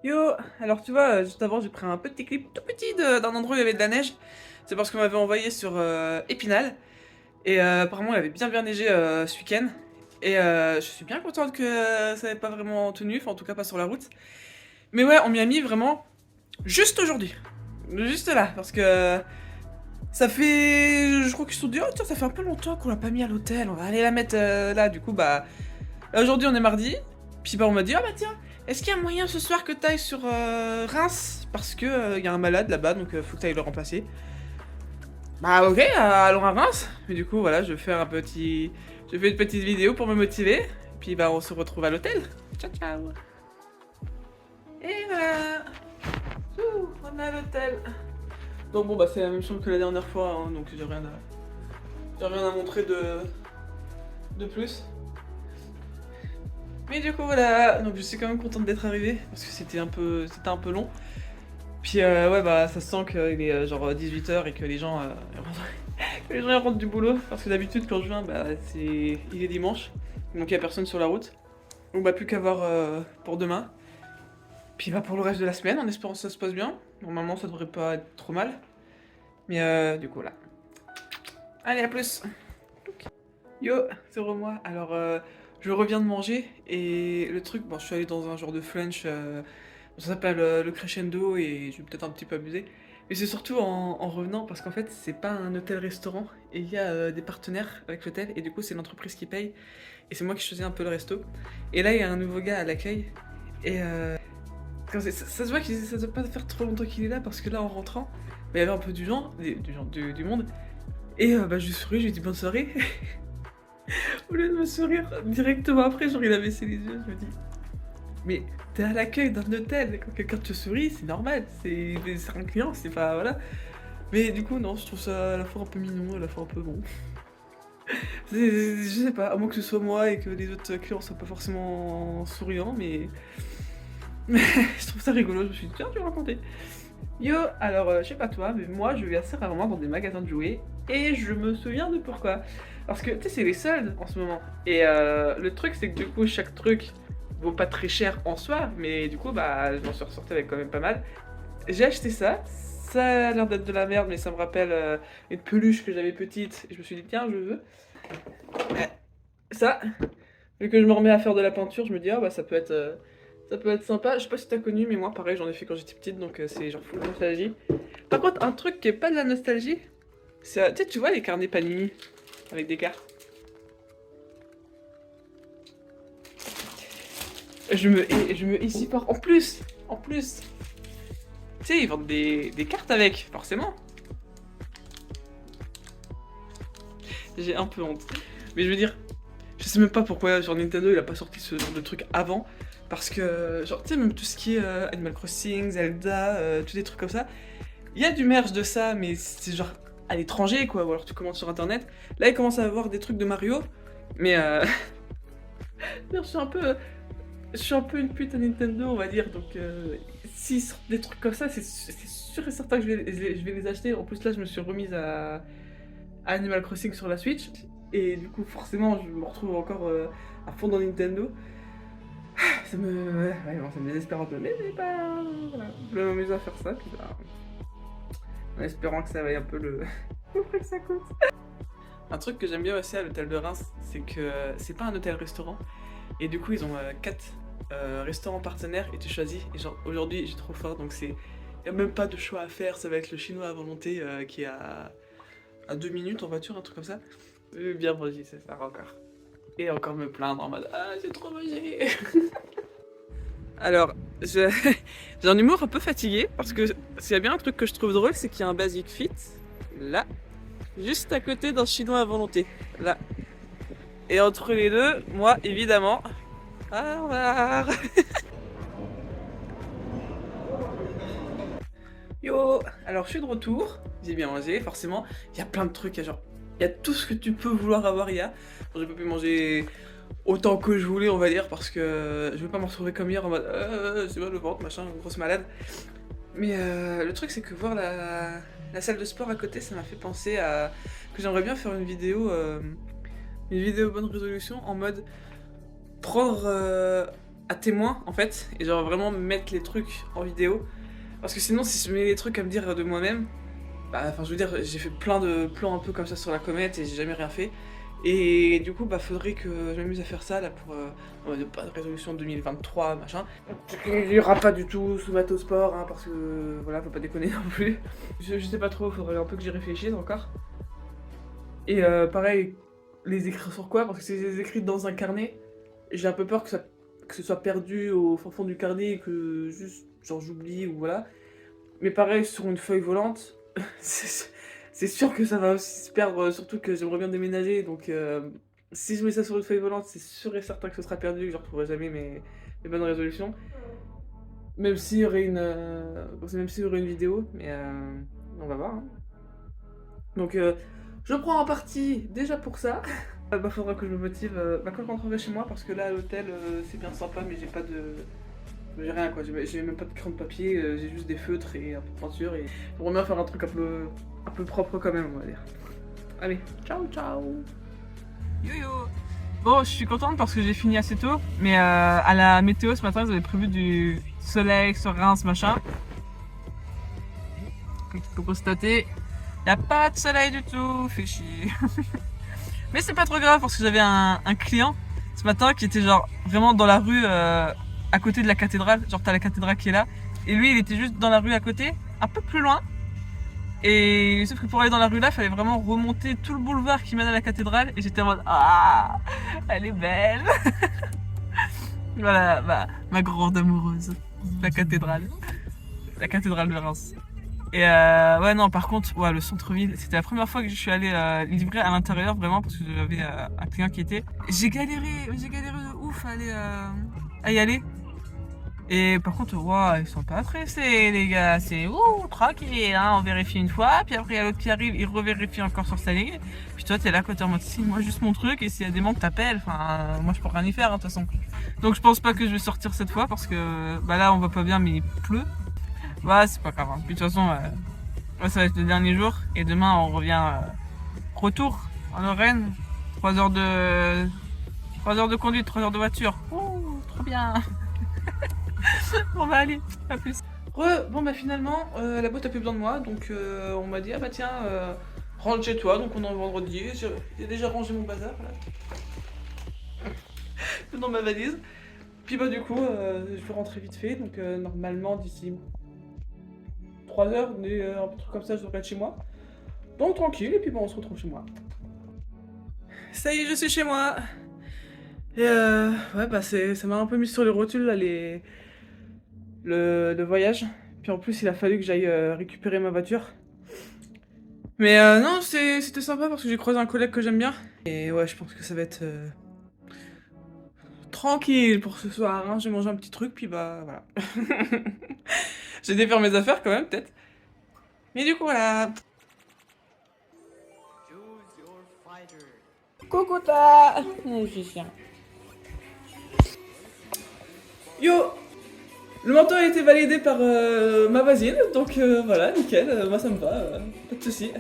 Yo, alors tu vois, juste avant j'ai pris un petit clip tout petit d'un endroit où il y avait de la neige. C'est parce qu'on m'avait envoyé sur Épinal. Et apparemment il avait bien neigé ce week-end. Et je suis bien contente que ça n'avait pas vraiment tenu, enfin en tout cas pas sur la route. Mais ouais, on m'y a mis vraiment juste aujourd'hui. Juste là, parce que ça fait... Je crois qu'ils se sont dit, oh tiens, ça fait un peu longtemps qu'on l'a pas mis à l'hôtel, on va aller la mettre là. Du coup, bah... Là, aujourd'hui on est mardi. Puis bah on m'a dit, ah bah tiens, est-ce qu'il y a moyen ce soir que t'ailles sur Reims? Parce que y a un malade là-bas, donc faut que t'ailles le remplacer. Bah ok, allons à Reims. Mais du coup voilà, je vais faire un petit... Je fais une petite vidéo pour me motiver. Puis bah on se retrouve à l'hôtel. Ciao ciao. Et voilà. Ouh, on est à l'hôtel. Donc bon bah c'est la même chose que la dernière fois, hein, donc j'ai rien à montrer de plus. Mais du coup voilà, donc je suis quand même contente d'être arrivée parce que c'était un peu long. Puis ouais bah ça se sent qu'il est genre 18 h et que les gens que les gens ils rentrent du boulot parce que d'habitude quand je viens bah il est dimanche donc il y a personne sur la route. Donc bah plus qu'à voir pour demain. Puis bah pour le reste de la semaine en espérant que ça se passe bien. Normalement ça devrait pas être trop mal. Mais du coup là. Allez à plus. Yo, c'est moi. Alors je reviens de manger et le truc, bon je suis allé dans un genre de French, ça s'appelle le Crescendo et je vais peut-être un petit peu abuser. Mais c'est surtout en revenant parce qu'en fait c'est pas un hôtel-restaurant et il y a des partenaires avec l'hôtel et du coup c'est l'entreprise qui paye et c'est moi qui choisis un peu le resto. Et là il y a un nouveau gars à l'accueil et ça se voit que ça doit pas faire trop longtemps qu'il est là parce que là en rentrant, bah, il y avait un peu du monde et bah je lui souris, je lui dis bonne soirée. Au lieu de me sourire directement après, genre il a baissé les yeux, je me dis, mais t'es à l'accueil d'un hôtel, quand quelqu'un te sourit, c'est normal, c'est un client, c'est pas, voilà. Mais du coup, non, je trouve ça à la fois un peu mignon, à la fois un peu bon. Je sais pas, à moins que ce soit moi et que les autres clients soient pas forcément souriants, mais... mais je trouve ça rigolo, je me suis dit, tiens, tu vas raconter. Yo, alors je sais pas toi, mais moi je vais assez rarement dans des magasins de jouets et je me souviens de pourquoi. Parce que tu sais, c'est les soldes en ce moment. Et le truc, c'est que du coup, chaque truc vaut pas très cher en soi, mais du coup, bah, je m'en suis ressorti avec quand même pas mal. J'ai acheté ça, ça a l'air d'être de la merde, mais ça me rappelle une peluche que j'avais petite. Et je me suis dit, tiens, je veux. Ça, vu que je me remets à faire de la peinture, je me dis, ah bah ça peut être sympa. Je sais pas si t'as connu, mais moi pareil, j'en ai fait quand j'étais petite, donc c'est genre full nostalgie. Par contre, un truc qui est pas de la nostalgie, c'est, tu sais, tu vois les carnets Panini avec des cartes. Je me hais si fort. En plus, tu sais, ils vendent des cartes avec, forcément. J'ai un peu honte. Mais je veux dire, je sais même pas pourquoi genre Nintendo il a pas sorti ce genre de truc avant. Parce que, genre, tu sais, même tout ce qui est Animal Crossing, Zelda, tous des trucs comme ça, il y a du merch de ça, mais c'est genre à l'étranger, quoi, ou alors tu commandes sur internet. Là, il commence à avoir des trucs de Mario, mais je suis un peu, je suis un peu une pute à Nintendo, on va dire, donc s'ils sortent des trucs comme ça, c'est sûr et certain que je vais les acheter. En plus, là, je me suis remise à Animal Crossing sur la Switch, et du coup, forcément, je me retrouve encore à fond dans Nintendo. Ouais, bon, ça me désespère un peu, mais c'est pas... Voilà, je vais m'amuser à faire ça, puis bah, en espérant que ça vaille un peu le prix que ça coûte. Un truc que j'aime bien aussi à l'hôtel de Reims, c'est que c'est pas un hôtel-restaurant, et du coup, ils ont 4 restaurants partenaires, et tu choisis, et genre, aujourd'hui, j'ai trop faim, donc c'est... Y a même pas de choix à faire, ça va être le chinois à volonté qui est à 2 minutes en voiture, un truc comme ça. Bien mangé, c'est ça encore. Et encore me plaindre en mode ah j'ai trop mangé. Alors, je- j'ai un humour un peu fatigué parce que s'il y a bien un truc que je trouve drôle, c'est qu'il y a un Basic Fit là, juste à côté d'un chinois à volonté, là. Et entre les deux, moi évidemment, au revoir. Yo, alors je suis de retour, j'ai bien mangé, forcément, il y a plein de trucs, genre, il y a tout ce que tu peux vouloir avoir, il y a. Bon, j'ai pas pu manger autant que je voulais, on va dire, parce que je veux pas me retrouver comme hier en mode c'est mal le ventre, machin, grosse malade. Mais le truc, c'est que voir la salle de sport à côté, ça m'a fait penser à que j'aimerais bien faire une vidéo bonne résolution en mode prendre à témoin en fait, et genre vraiment mettre les trucs en vidéo. Parce que sinon, si je mets les trucs à me dire de moi-même, bah, enfin, je veux dire, j'ai fait plein de plans un peu comme ça sur la comète et j'ai jamais rien fait. Et du coup, bah, faudrait que je m'amuse à faire ça là pour. Pas de résolution 2023, machin. Il y aura pas du tout sous Mato Sport, hein, parce que voilà, faut pas déconner non plus. Je sais pas trop, faudrait un peu que j'y réfléchisse encore. Et pareil, les écrire sur quoi? Parce que si je les écris dans un carnet, j'ai un peu peur que ce soit perdu au fond du carnet et que juste, genre, j'oublie ou voilà. Mais pareil, sur une feuille volante, c'est sûr que ça va aussi se perdre, surtout que j'aimerais bien déménager, donc si je mets ça sur une feuille volante, c'est sûr et certain que ce sera perdu, que je retrouverai jamais mes bonnes résolutions. Même s'il y aurait même s'il y aurait une vidéo, mais on va voir, hein. Donc je prends en partie déjà pour ça. Bah faudra que je me motive quand je rentrerai chez moi, parce que là à l'hôtel c'est bien sympa, mais j'ai rien quoi, j'ai même pas de crayon de papier, j'ai juste des feutres et un peu de peinture et j'aimerais bien faire un truc un peu propre quand même, on va dire. Allez, ciao ciao. Yo. Bon, je suis contente parce que j'ai fini assez tôt, mais à la météo ce matin, ils avaient prévu du soleil sur Reims, machin. Comme tu peux constater, y a pas de soleil du tout, fait chier. Mais c'est pas trop grave parce que j'avais un client ce matin qui était genre vraiment dans la rue à côté de la cathédrale. Genre t'as la cathédrale qui est là. Et lui il était juste dans la rue à côté, un peu plus loin. Et sauf que pour aller dans la rue là, fallait vraiment remonter tout le boulevard qui mène à la cathédrale. Et j'étais en mode ah, elle est belle. Voilà, ma grande amoureuse, la cathédrale de Reims. Et ouais non par contre ouais, le centre-ville c'était la première fois que je suis allée livrer à l'intérieur vraiment parce que j'avais un client qui était. J'ai galéré de ouf à y aller. Et par contre ouais, ils sont pas pressés les gars, c'est tranquille hein, on vérifie une fois puis après il y a l'autre qui arrive, il revérifie encore sur sa ligne. Puis toi t'es là côté en mode si moi juste mon truc et s'il y a des manques t'appelles, enfin moi je peux rien y faire hein, de toute façon. Donc je pense pas que je vais sortir cette fois parce que bah là on va pas bien mais il pleut. Bah c'est pas grave, hein. Puis de toute façon, ça va être le dernier jour. Et demain on revient retour en Lorraine. 3 heures de conduite, 3 heures de voiture. Ouh, trop bien. Bon bah allez, à plus. Bon bah finalement, la boîte a plus besoin de moi. Donc on m'a dit, ah bah tiens, rentre chez toi. Donc on est vendredi. J'ai déjà rangé mon bazar là. Dans ma valise. Puis bah du coup, je vais rentrer vite fait. Donc normalement d'ici 3 heures, un truc comme ça, je devrais être chez moi. Donc tranquille, et puis bon, on se retrouve chez moi. Ça y est, je suis chez moi. Et ouais, bah ça m'a un peu mis sur les rotules là, le voyage. Puis en plus, il a fallu que j'aille récupérer ma voiture. Mais non, c'était sympa parce que j'ai croisé un collègue que j'aime bien. Et ouais, je pense que ça va être tranquille pour ce soir. Hein. J'ai mangé un petit truc, puis bah voilà. J'ai dû faire mes affaires quand même, peut-être. Mais du coup, voilà. Coucouta! Yo! Le manteau a été validé par ma voisine, donc voilà, nickel, moi ça me va, pas de soucis.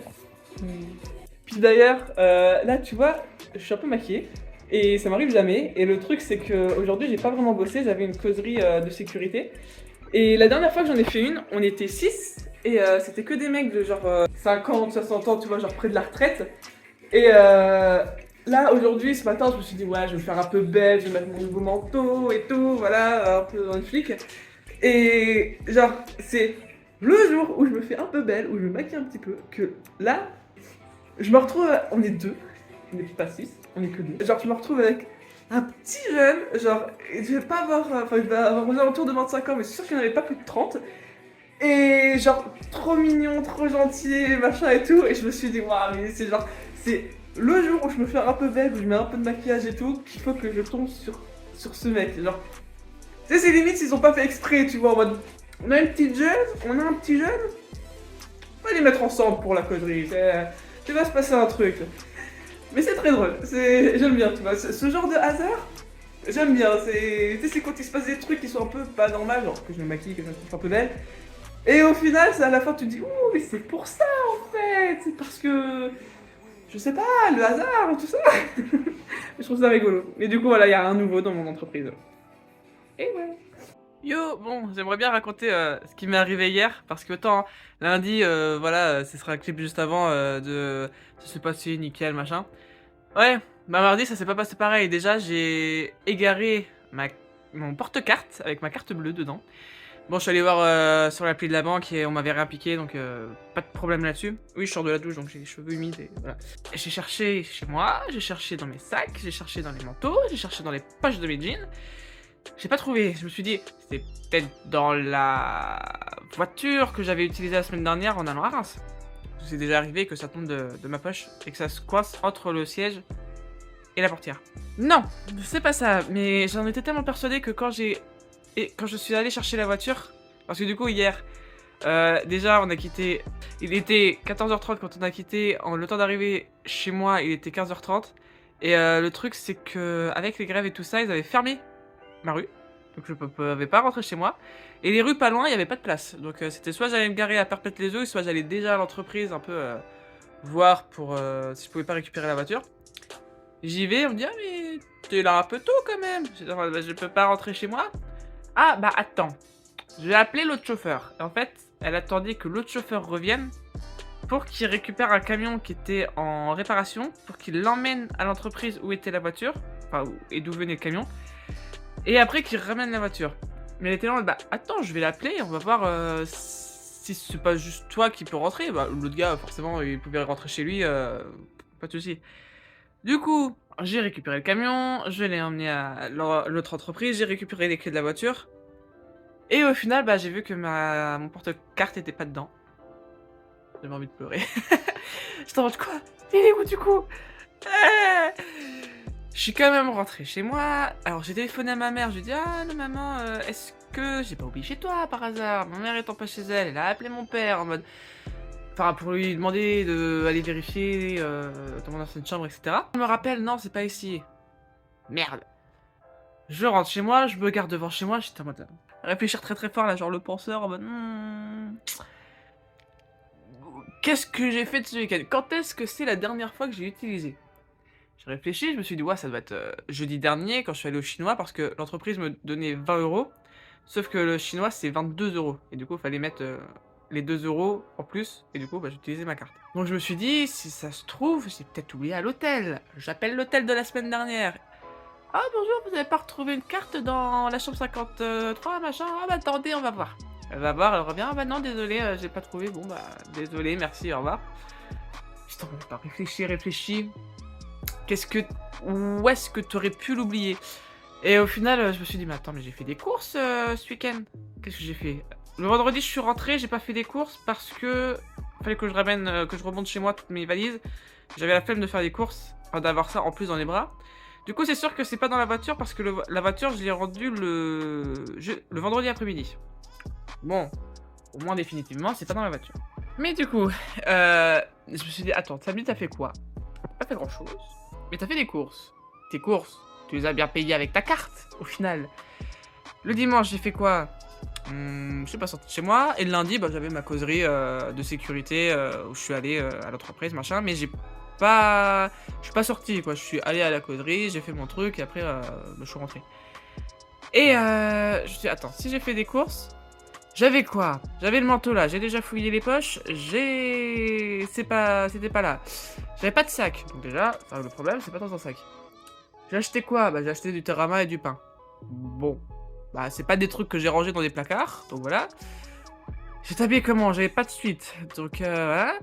Puis d'ailleurs, là tu vois, je suis un peu maquillée, et ça m'arrive jamais, et le truc c'est que aujourd'hui j'ai pas vraiment bossé, j'avais une causerie de sécurité, et la dernière fois que j'en ai fait une, on était 6, et c'était que des mecs de genre 50, 60 ans, tu vois, genre près de la retraite, et là, aujourd'hui, ce matin, je me suis dit, ouais, je vais me faire un peu belle, je vais mettre mon nouveau manteau et tout, voilà, un peu dans le flic. Et genre, c'est le jour où je me fais un peu belle, où je me maquille un petit peu, que là, je me retrouve, on est deux, on n'est pas 6, on est que deux. Genre, je me retrouve avec un petit jeune, genre, je vais pas avoir, enfin, il va avoir aux alentours de 25 ans, mais c'est sûr qu'il n'en avait pas plus de 30. Et genre, trop mignon, trop gentil, machin et tout. Et je me suis dit, waouh, mais c'est genre, c'est le jour où je me fais un peu belle, où je mets un peu de maquillage et tout, qu'il faut que je tombe sur ce mec. Genre, tu sais, c'est limite, ils ont pas fait exprès, tu vois, en mode, on a une petite jeune, on a un petit jeune, on va les mettre ensemble pour la connerie. Tu vas se passer un truc. Mais c'est très drôle, j'aime bien, tu vois, ce genre de hasard, j'aime bien. Tu sais, c'est quand il se passe des trucs qui sont un peu pas normaux, genre que je me maquille, que je me trouve un peu belle. Et au final, c'est à la fin, tu te dis, ouh, mais c'est pour ça en fait, c'est parce que, je sais pas, le hasard, tout ça. Je trouve ça rigolo. Mais du coup, voilà, il y a un nouveau dans mon entreprise. Et ouais. Yo, bon, j'aimerais bien raconter ce qui m'est arrivé hier, parce que autant lundi, voilà, ce sera un clip juste avant de ça s'est passé nickel, machin. Ouais, bah mardi, ça s'est pas passé pareil. Déjà, j'ai égaré mon porte-carte avec ma carte bleue dedans. Bon, je suis allé voir sur l'appli de la banque et on m'avait réappliqué, donc pas de problème là-dessus. Oui, je sors de la douche, donc j'ai les cheveux humides et voilà. J'ai cherché chez moi, j'ai cherché dans mes sacs, j'ai cherché dans les manteaux, j'ai cherché dans les poches de mes jeans. J'ai pas trouvé. Je me suis dit, c'était peut-être dans la voiture que j'avais utilisée la semaine dernière en allant à Reims. C'est déjà arrivé que ça tombe de ma poche et que ça se coince entre le siège et la portière. Non, c'est pas ça, mais j'en étais tellement persuadée que quand je suis allée chercher la voiture, parce que du coup hier, déjà on a quitté, il était 14h30 quand on a quitté, le temps d'arriver chez moi il était 15h30, et le truc c'est que avec les grèves et tout ça, ils avaient fermé ma rue, donc je pouvais pas rentrer chez moi, et les rues pas loin il y avait pas de place, donc c'était soit j'allais me garer à Perpète-les-Eaux, soit j'allais déjà à l'entreprise un peu voir pour si je pouvais pas récupérer la voiture. J'y vais, on me dit ah mais t'es là un peu tôt quand même, je peux pas rentrer chez moi. Ah bah attends, je vais appeler l'autre chauffeur. Et en fait, elle attendait que l'autre chauffeur revienne pour qu'il récupère un camion qui était en réparation, pour qu'il l'emmène à l'entreprise où était la voiture, enfin et d'où venait le camion, et après qu'il ramène la voiture. Mais elle était là, bah attends, je vais l'appeler, on va voir si c'est pas juste toi qui peux rentrer. Bah l'autre gars, forcément, il pouvait rentrer chez lui, pas de soucis. Du coup, j'ai récupéré le camion, je l'ai emmené à l'autre entreprise, j'ai récupéré les clés de la voiture. Et au final, bah, j'ai vu que mon porte-carte était pas dedans. J'avais envie de pleurer. J'étais en mode quoi? Il est où du coup? Eh. Je suis quand même rentré chez moi. Alors j'ai téléphoné à ma mère, je lui ai dit ah non maman, est-ce que j'ai pas oublié chez toi par hasard? Ma mère étant pas chez elle, elle a appelé mon père en mode... Enfin, pour lui demander d'aller vérifier dans mon ancienne chambre, etc. On me rappelle, non, c'est pas ici. Merde. Je rentre chez moi, je me garde devant chez moi, j'étais en mode... réfléchir très très fort, là, genre le penseur, en mode... Qu'est-ce que j'ai fait de ce week-end? Quand est-ce que c'est la dernière fois que j'ai utilisé? J'ai réfléchi, je me suis dit, ouais, ça doit être jeudi dernier, quand je suis allé au chinois, parce que l'entreprise me donnait 20 €, sauf que le chinois, c'est 22 €. Et du coup, il fallait mettre... les 2 € en plus, et du coup, bah, j'ai utilisé ma carte. Donc je me suis dit, si ça se trouve, j'ai peut-être oublié à l'hôtel. J'appelle l'hôtel de la semaine dernière. Ah bonjour, vous avez pas retrouvé une carte dans la chambre 53, machin? Ah bah attendez, on va voir. Elle va voir, elle revient, ah bah non, désolé, j'ai pas trouvé, bon bah, désolé, merci, au revoir. Putain, on pas réfléchi. Où est-ce que t'aurais pu l'oublier? Et au final, je me suis dit, mais attends, mais j'ai fait des courses ce week-end. Qu'est-ce que j'ai fait? Le vendredi, je suis rentré, j'ai pas fait des courses parce que fallait que je remonte chez moi toutes mes valises. J'avais la flemme de faire des courses, enfin d'avoir ça en plus dans les bras. Du coup, c'est sûr que c'est pas dans la voiture parce que la voiture, je l'ai rendue le vendredi après-midi. Bon, au moins définitivement, c'est pas dans la voiture. Mais du coup, je me suis dit, attends, samedi, t'as fait quoi? Pas fait grand-chose, mais t'as fait des courses. Tes courses, tu les as bien payées avec ta carte, au final. Le dimanche, j'ai fait quoi? Je suis pas sorti de chez moi, et le lundi, bah, j'avais ma causerie de sécurité où je suis allé à l'entreprise, machin, mais je suis pas sorti, quoi. Je suis allé à la causerie, j'ai fait mon truc, et après, bah, je suis rentré. Et je me suis dit, attends, si j'ai fait des courses, j'avais quoi? J'avais le manteau là, j'ai déjà fouillé les poches, c'était pas là. J'avais pas de sac, donc déjà, le problème, c'est pas dans un sac. J'ai acheté quoi? Bah, j'ai acheté du Terama et du pain. Bon. Bah, c'est pas des trucs que j'ai rangés dans des placards, donc voilà. J'étais habillé comment? J'avais pas de suite, donc voilà.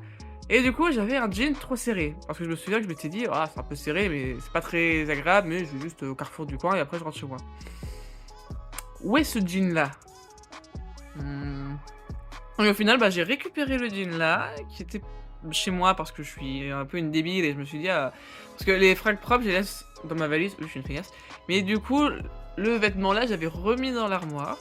Et du coup, j'avais un jean trop serré. Parce que je me souviens que je m'étais dit, ah, c'est un peu serré, mais c'est pas très agréable, mais je vais juste au carrefour du coin et après je rentre chez moi. Où est ce jean là? Et au final, bah, j'ai récupéré le jean là, qui était chez moi parce que je suis un peu une débile et je me suis dit, parce que les fringues propres, je les laisse dans ma valise. Oui, je suis une feignasse. Mais du coup, le vêtement là, j'avais remis dans l'armoire.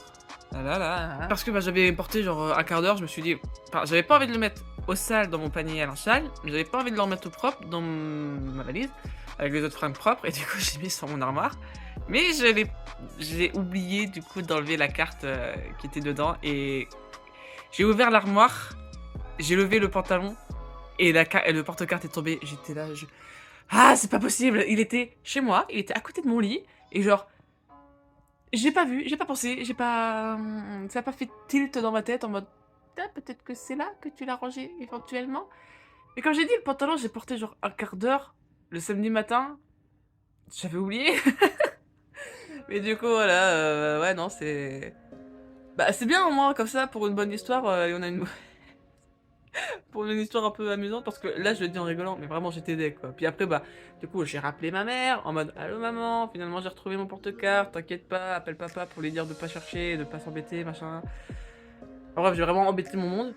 Parce que bah, j'avais porté genre un quart d'heure, je me suis dit, enfin, j'avais pas envie de le mettre au sale dans mon panier à linge sale, mais j'avais pas envie de le remettre au propre dans ma valise, avec les autres fringues propres, et du coup j'ai mis sur mon armoire. Mais j'ai oublié du coup d'enlever la carte qui était dedans, et j'ai ouvert l'armoire, j'ai levé le pantalon, et le porte-carte est tombé, j'étais là, ah c'est pas possible, il était chez moi, il était à côté de mon lit, et genre... J'ai pas vu, j'ai pas pensé, j'ai pas... Ça a pas fait tilt dans ma tête en mode... Ah, peut-être que c'est là que tu l'as rangé éventuellement. Mais comme j'ai dit, le pantalon, j'ai porté genre un quart d'heure le samedi matin. J'avais oublié. Mais du coup, voilà, ouais, non, c'est... Bah, c'est bien au moins, comme ça, pour une bonne histoire, et on a une... pour une histoire un peu amusante, parce que là, je le dis en rigolant, mais vraiment, j'étais deg, quoi. Puis après, bah, du coup, j'ai rappelé ma mère, en mode, allô maman, finalement, j'ai retrouvé mon porte-carte, t'inquiète pas, appelle papa pour lui dire de pas chercher, de pas s'embêter, machin. En bref, j'ai vraiment embêté mon monde,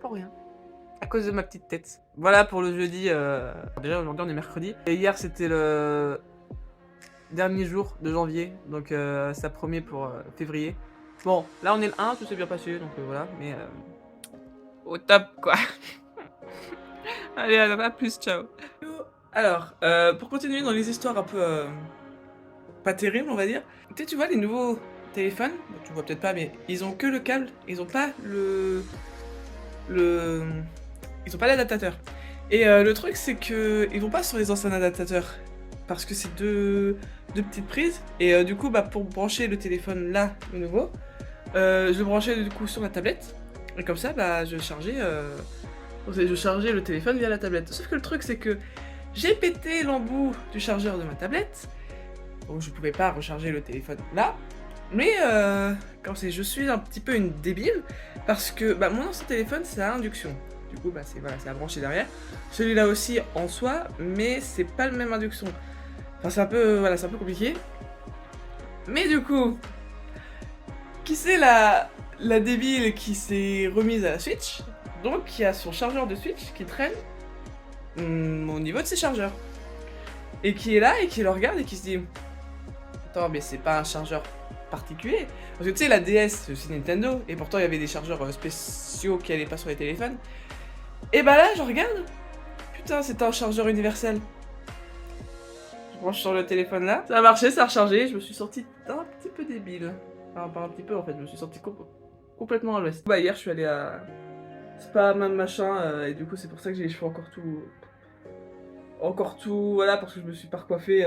pour rien. À cause de ma petite tête. Voilà pour le jeudi, déjà, aujourd'hui, on est mercredi. Et hier, c'était le dernier jour de janvier, donc ça promet pour février. Bon, là, on est le 1, tout s'est bien passé, donc voilà, mais... au top, quoi. Allez, à plus, ciao. Alors, pour continuer dans les histoires un peu pas terribles, on va dire. Tu vois, les nouveaux téléphones, bon, tu vois peut-être pas, mais ils ont que le câble, ils ont pas le... Ils ont pas l'adaptateur. Et le truc, c'est que ils vont pas sur les anciens adaptateurs, parce que c'est deux petites prises. Et du coup, bah, pour brancher le téléphone là, le nouveau, je le branchais du coup sur la tablette. Et comme ça, bah, je chargeais le téléphone via la tablette. Sauf que le truc, c'est que j'ai pété l'embout du chargeur de ma tablette, donc je pouvais pas recharger le téléphone là. Mais je suis un petit peu une débile, parce que bah, mon ancien téléphone, c'est à induction. Du coup, bah, c'est à brancher derrière. Celui-là aussi en soi, mais c'est pas le même induction. Enfin, c'est un peu compliqué. Mais du coup, qui c'est la débile qui s'est remise à la Switch? Donc, qui a son chargeur de Switch qui traîne au niveau de ses chargeurs. Et qui est là et qui le regarde et qui se dit attends, mais c'est pas un chargeur particulier. Parce que tu sais, la DS, c'est aussi Nintendo, et pourtant il y avait des chargeurs spéciaux qui allaient pas sur les téléphones. Et bah là, je regarde, putain, c'est un chargeur universel. Je branche sur le téléphone là, ça a marché, ça a rechargé, je me suis sorti un petit peu débile. Enfin, pas un petit peu en fait, je me suis sorti complètement à l'ouest. Bah hier, je suis allé à Spa, même machin, et du coup, c'est pour ça que j'ai les cheveux encore tout, voilà, parce que je me suis pas recoiffé,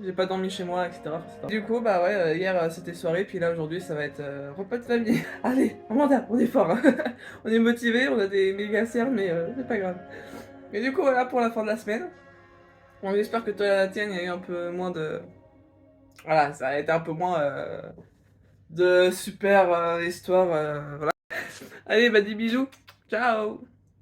j'ai pas dormi chez moi, etc. Du coup, bah ouais, hier c'était soirée, puis là aujourd'hui ça va être repas de famille. Allez, Amanda, on est fort, hein. On est motivé, on a des méga cernes, mais c'est pas grave. Mais du coup, voilà pour la fin de la semaine. On espère que toi, la tienne, il y a eu un peu moins de... Voilà, ça a été un peu moins de super histoires, voilà. Allez, bah des bisous, ciao.